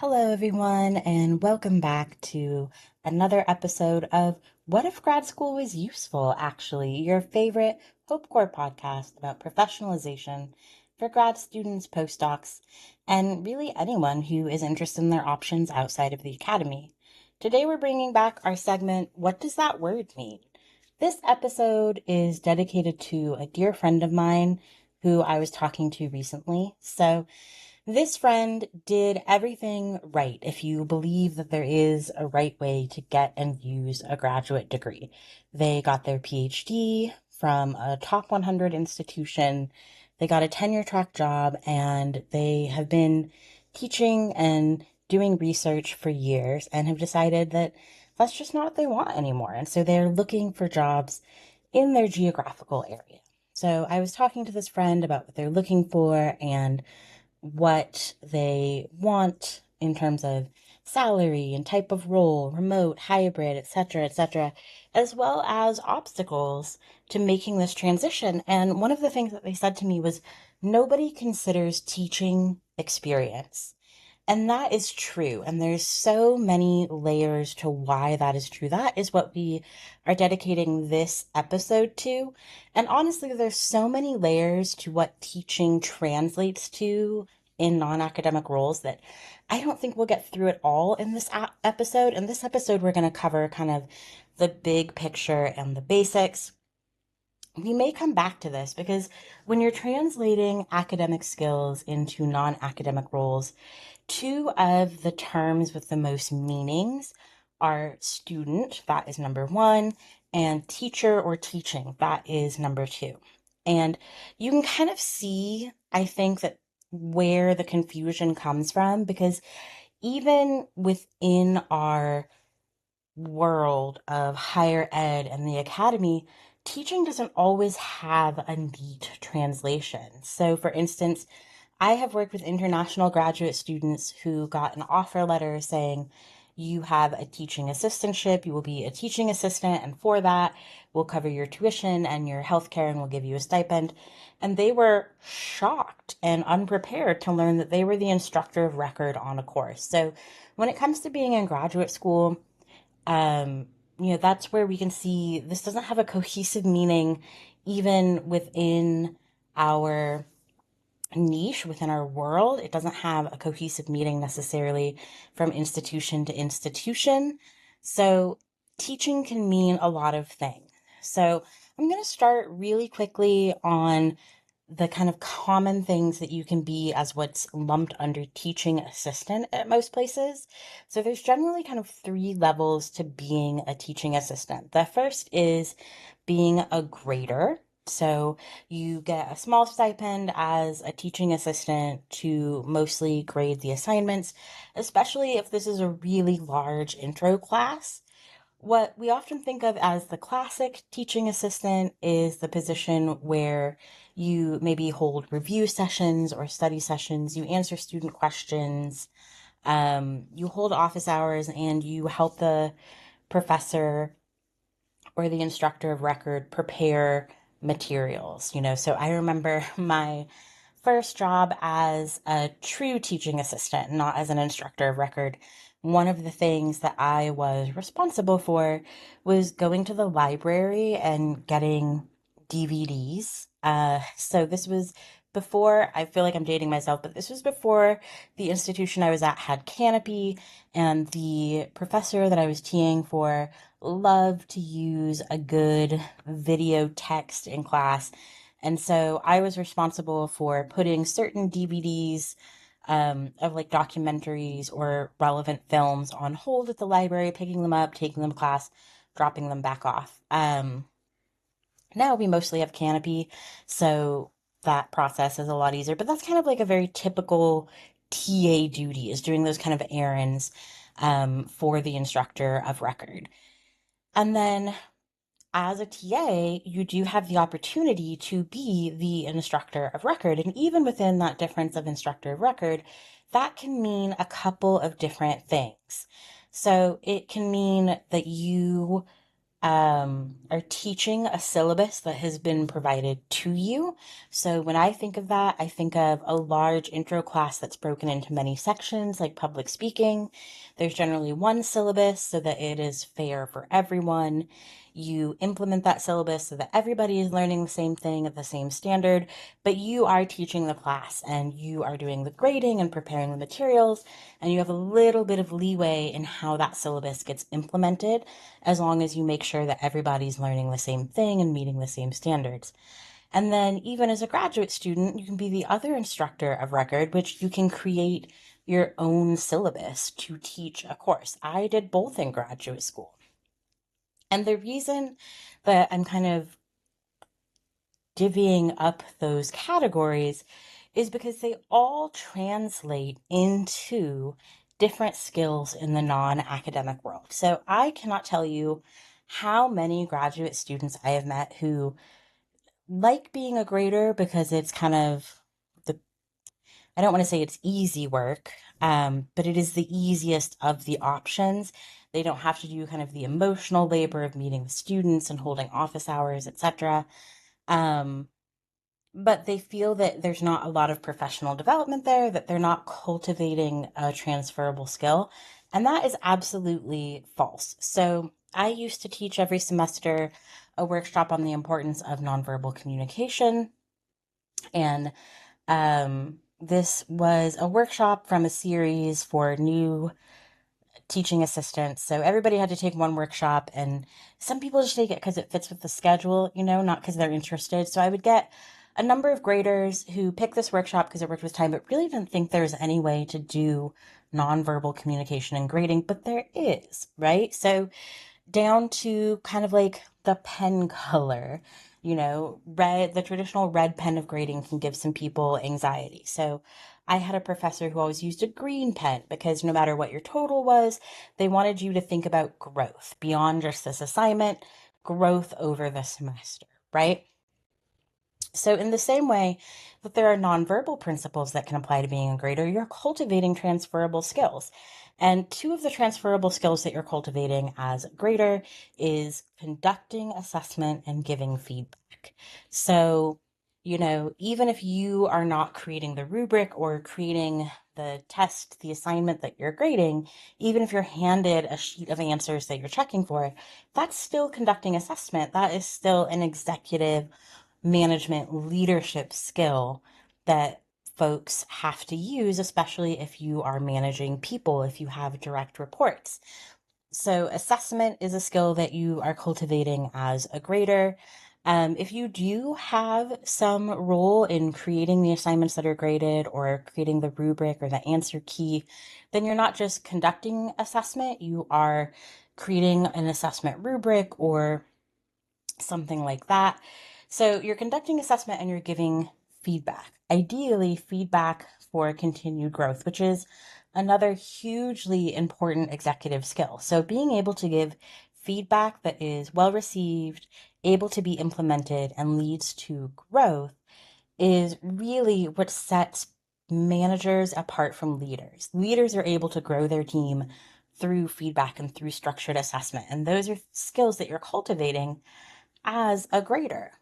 Hello, everyone, and welcome back to another episode of What If Grad School Was Useful, actually, your favorite Hope Corps podcast about professionalization for grad students, postdocs, and really anyone who is interested in their options outside of the academy. Today, we're bringing back our segment, What Does That Word Mean? This episode is dedicated to a dear friend of mine who I was talking to recently. So, this friend did everything right if you believe that there is a right way to get and use a graduate degree. They got their PhD from a top 100 institution, they got a tenure track job, and they have been teaching and doing research for years and have decided that that's just not what they want anymore. And so they're looking for jobs in their geographical area. So I was talking to this friend about what they're looking for and what they want in terms of salary and type of role, remote, hybrid, etc., as well as obstacles to making this transition. And one of the things that they said to me was nobody considers teaching experience. And that is true. And there's so many layers to why that is true. That is what we are dedicating this episode to. And honestly, there's so many layers to what teaching translates to in non-academic roles that I don't think we'll get through it all in this episode. In this episode, we're going to cover kind of the big picture and the basics. We may come back to this because when you're translating academic skills into non-academic roles, two of the terms with the most meanings are student, that is number one, and teacher or teaching, that is number two. And you can kind of see, I think, that where the confusion comes from because even within our world of higher ed and the academy, teaching doesn't always have a neat translation. So, for instance, I have worked with international graduate students who got an offer letter saying, you have a teaching assistantship, you will be a teaching assistant, and for that, we'll cover your tuition and your healthcare and we'll give you a stipend. And they were shocked and unprepared to learn that they were the instructor of record on a course. So, when it comes to being in graduate school, um, that's where we can see this doesn't have a cohesive meaning even within our niche, within our world. It doesn't have a cohesive meaning necessarily from institution to institution. So teaching can mean a lot of things. So I'm going to start really quickly on the kind of common things that you can be as what's lumped under teaching assistant at most places. So there's generally kind of three levels to being a teaching assistant. The first is being a grader. So you get a small stipend as a teaching assistant to mostly grade the assignments, especially if this is a really large intro class. What we often think of as the classic teaching assistant is the position where you maybe hold review sessions or study sessions, you answer student questions, you hold office hours, and you help the professor or the instructor of record prepare materials. So I remember my first job as a true teaching assistant, not as an instructor of record. One of the things that I was responsible for was going to the library and getting DVDs. So this was before, I feel like I'm dating myself, but this was before the institution I was at had Canopy, and the professor that I was TAing for loved to use a good video text in class. And so I was responsible for putting certain DVDs of like documentaries or relevant films on hold at the library, picking them up, taking them to class, dropping them back off. Now we mostly have Canopy, so that process is a lot easier. But that's kind of like a very typical TA duty, is doing those kind of errands for the instructor of record. And then as a TA, you do have the opportunity to be the instructor of record. And even within that difference of instructor of record, that can mean a couple of different things. So it can mean that you are teaching a syllabus that has been provided to you. So when I think of that, I think of a large intro class that's broken into many sections, like public speaking. There's generally one syllabus so that it is fair for everyone. You implement that syllabus so that everybody is learning the same thing at the same standard, but you are teaching the class and you are doing the grading and preparing the materials, and you have a little bit of leeway in how that syllabus gets implemented as long as you make sure that everybody's learning the same thing and meeting the same standards. And then, even as a graduate student, you can be the other instructor of record, which you can create your own syllabus to teach a course. I did both in graduate school. And the reason that I'm kind of divvying up those categories is because they all translate into different skills in the non-academic world. So I cannot tell you how many graduate students I have met who like being a grader because it's kind of the, I don't want to say it's easy work, but it is the easiest of the options. They don't have to do kind of the emotional labor of meeting the students and holding office hours, etc. Um, but they feel that there's not a lot of professional development there, that they're not cultivating a transferable skill. And that is absolutely false. So I used to teach every semester a workshop on the importance of nonverbal communication. And this was a workshop from a series for new teaching assistants. So everybody had to take one workshop, and some people just take it because it fits with the schedule, not because they're interested. So I would get a number of graders who picked this workshop because it worked with time, but really didn't think there's any way to do nonverbal communication and grading, but there is, right? So down to kind of like the pen color. Red, the traditional red pen of grading can give some people anxiety. So I had a professor who always used a green pen because no matter what your total was, they wanted you to think about growth beyond just this assignment, growth over the semester, right? So, in the same way that there are nonverbal principles that can apply to being a grader, you're cultivating transferable skills. And two of the transferable skills that you're cultivating as a grader is conducting assessment and giving feedback. So, even if you are not creating the rubric or creating the test, the assignment that you're grading, even if you're handed a sheet of answers that you're checking for, that's still conducting assessment. That is still an executive management leadership skill that folks have to use, especially if you are managing people, if you have direct reports. So, assessment is a skill that you are cultivating as a grader. If you do have some role in creating the assignments that are graded or creating the rubric or the answer key, then you're not just conducting assessment, you are creating an assessment rubric or something like that. So you're conducting assessment and you're giving feedback, ideally, feedback for continued growth, which is another hugely important executive skill. So being able to give feedback that is well received, able to be implemented, and leads to growth is really what sets managers apart from leaders. Leaders are able to grow their team through feedback and through structured assessment. And those are skills that you're cultivating as a grader.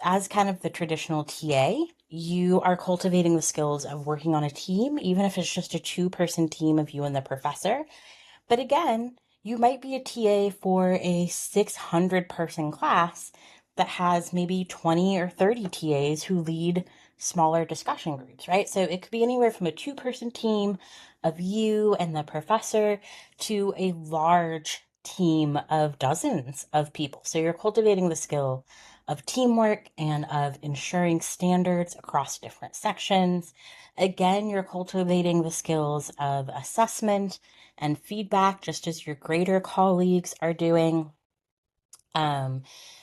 As kind of the traditional TA, you are cultivating the skills of working on a team, even if it's just a two-person team of you and the professor. But again, you might be a TA for a 600 person class that has maybe 20 or 30 TAs who lead smaller discussion groups, right? So it could be anywhere from a two-person team of you and the professor to a large team of dozens of people. So you're cultivating the skill of teamwork and of ensuring standards across different sections. Again, you're cultivating the skills of assessment and feedback, just as your grader colleagues are doing. Um,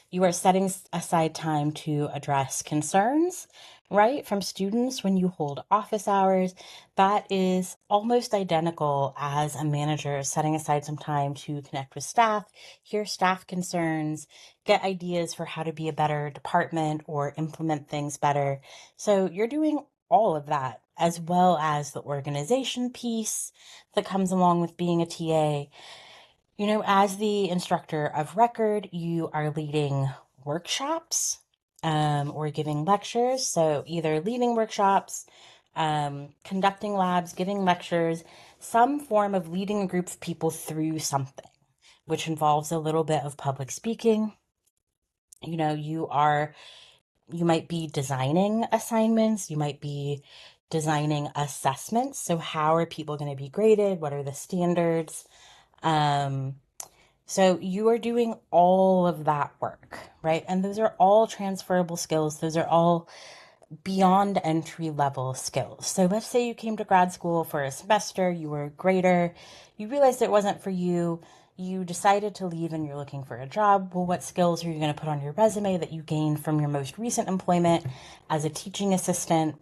you are setting aside time to address concerns, right, from students when you hold office hours. That is almost identical as a manager setting aside some time to connect with staff, hear staff concerns, get ideas for how to be a better department or implement things better. So you're doing all of that, as well as the organization piece that comes along with being a TA. As the instructor of record, you are leading workshops or giving lectures. So either leading workshops, conducting labs, giving lectures, some form of leading a group of people through something, which involves a little bit of public speaking. You might be designing assignments, you might be designing assessments. So how are people going to be graded? What are the standards? Um, so you are doing all of that work, right? And those are all transferable skills. Those are all beyond entry level skills. So let's say you came to grad school for a semester, you were a grader, you realized it wasn't for you, you decided to leave and you're looking for a job. Well, what skills are you going to put on your resume that you gained from your most recent employment as a teaching assistant?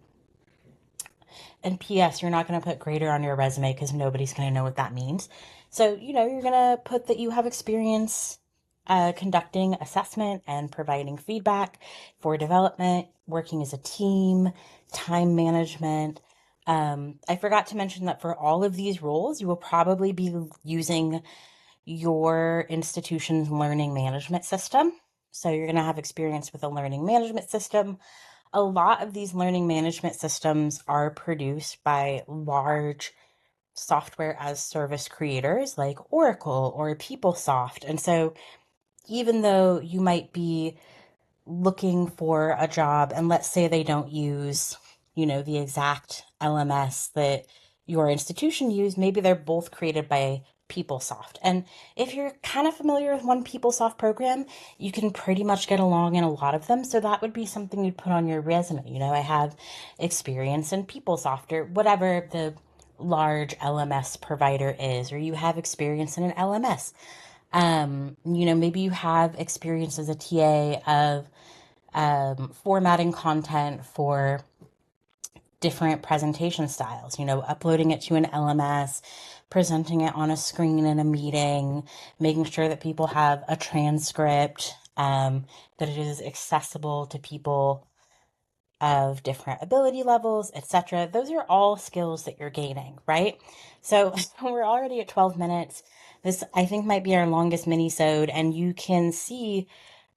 And P.S., you're not going to put grader on your resume because nobody's going to know what that means. So, you're going to put that you have experience conducting assessment and providing feedback for development, working as a team, time management. I forgot to mention that for all of these roles, you will probably be using your institution's learning management system. So you're going to have experience with a learning management system. A lot of these learning management systems are produced by large software as service creators like Oracle or PeopleSoft. And so even though you might be looking for a job and let's say they don't use, the exact LMS that your institution used, maybe they're both created by PeopleSoft. And if you're kind of familiar with one PeopleSoft program, you can pretty much get along in a lot of them. So that would be something you'd put on your resume. I have experience in PeopleSoft or whatever the large LMS provider is, or you have experience in an LMS. Maybe you have experience as a TA of formatting content for different presentation styles, uploading it to an LMS, presenting it on a screen in a meeting, making sure that people have a transcript, that it is accessible to people of different ability levels, etc. Those are all skills that you're gaining, right? So we're already at 12 minutes. This, I think, might be our longest mini-sode, and you can see,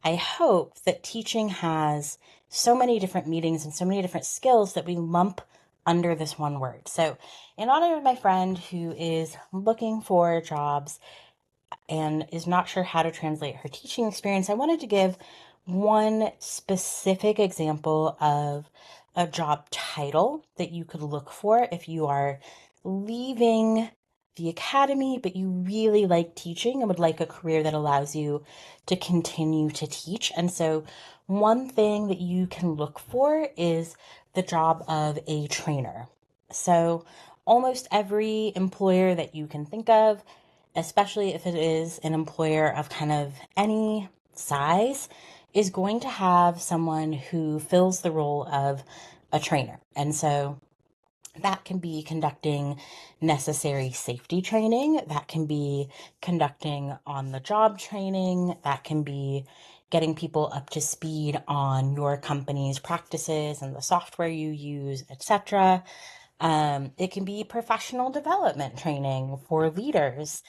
I hope, that teaching has so many different meanings and so many different skills that we lump under this one word. So in honor of my friend who is looking for jobs and is not sure how to translate her teaching experience, I wanted to give one specific example of a job title that you could look for if you are leaving the academy, but you really like teaching and would like a career that allows you to continue to teach. And so, one thing that you can look for is the job of a trainer. So, almost every employer that you can think of, especially if it is an employer of kind of any size, is going to have someone who fills the role of a trainer. And so that can be conducting necessary safety training, that can be conducting on the job training, that can be getting people up to speed on your company's practices and the software you use, etc. It can be professional development training for leaders.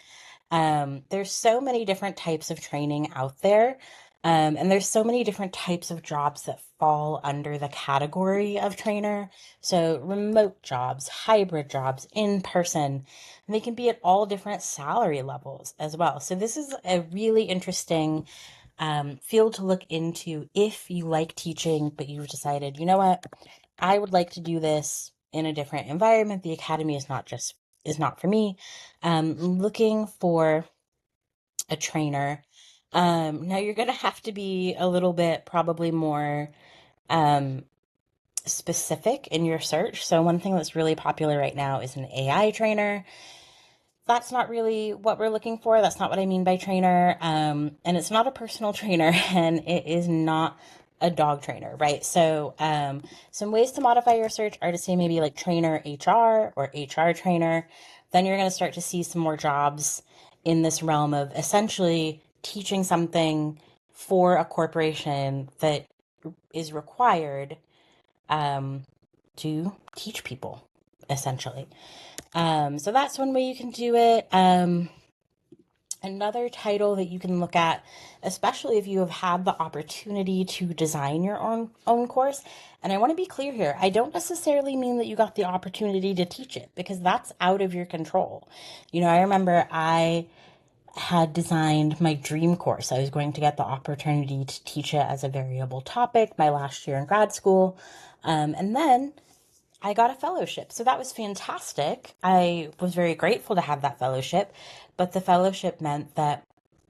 There's so many different types of training out there. And there's so many different types of jobs that fall under the category of trainer. So remote jobs, hybrid jobs, in person, and they can be at all different salary levels as well. So this is a really interesting field to look into if you like teaching, but you've decided, you know what, I would like to do this in a different environment. The academy is not for me. Looking for a trainer. Now you're gonna have to be a little bit probably more um, specific in your search. So one thing that's really popular right now is an AI trainer. That's not really what we're looking for. That's not what I mean by trainer. And it's not a personal trainer, and it is not a dog trainer, right? So, some ways to modify your search are to say maybe like trainer HR or HR trainer. Then you're going to start to see some more jobs in this realm of essentially teaching something for a corporation that is required to teach people, essentially. So that's one way you can do it. Another title that you can look at, especially if you have had the opportunity to design your own course. And I want to be clear here, I don't necessarily mean that you got the opportunity to teach it, because that's out of your control. I remember I had designed my dream course. I was going to get the opportunity to teach it as a variable topic my last year in grad school. And then I got a fellowship. So that was fantastic. I was very grateful to have that fellowship, but the fellowship meant that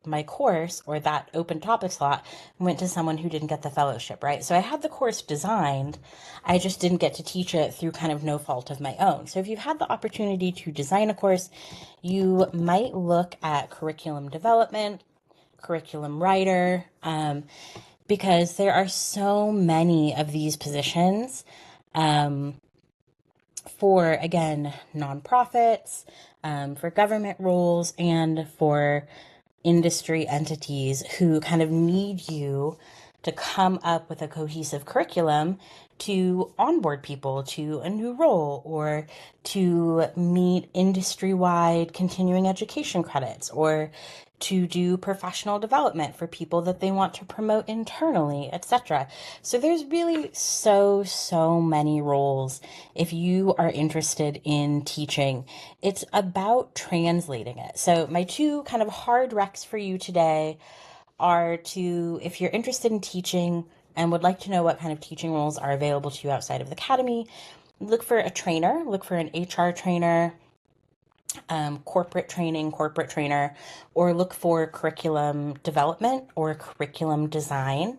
my course, or that open topic slot, went to someone who didn't get the fellowship, right? So I had the course designed, I just didn't get to teach it through kind of no fault of my own. So if you've had the opportunity to design a course, you might look at curriculum development, curriculum writer, because there are so many of these positions for, again, nonprofits, for government roles, and for industry entities who kind of need you to come up with a cohesive curriculum to onboard people to a new role, or to meet industry-wide continuing education credits, or to do professional development for people that they want to promote internally, etc. So there's really so many roles if you are interested in teaching. It's about translating it. So my two kind of hard recs for you today are to, if you're interested in teaching and would like to know what kind of teaching roles are available to you outside of the academy, look for a trainer, look for an HR trainer, corporate trainer, or look for curriculum development or curriculum design.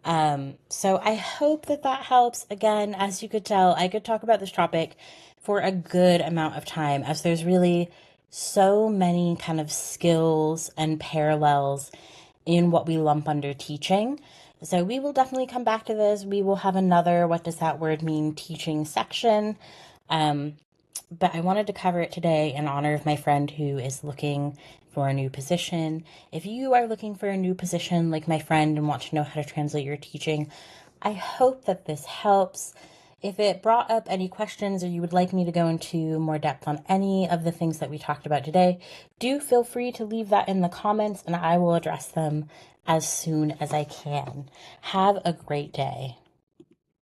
So I hope that helps. Again, as you could tell, I could talk about this topic for a good amount of time, as there's really so many kind of skills and parallels in what we lump under teaching. So we will definitely come back to this. We will have another "what does that word mean" teaching section. But I wanted to cover it today in honor of my friend who is looking for a new position. If you are looking for a new position like my friend and want to know how to translate your teaching, I hope that this helps. If it brought up any questions, or you would like me to go into more depth on any of the things that we talked about today, do feel free to leave that in the comments and I will address them as soon as I can. Have a great day.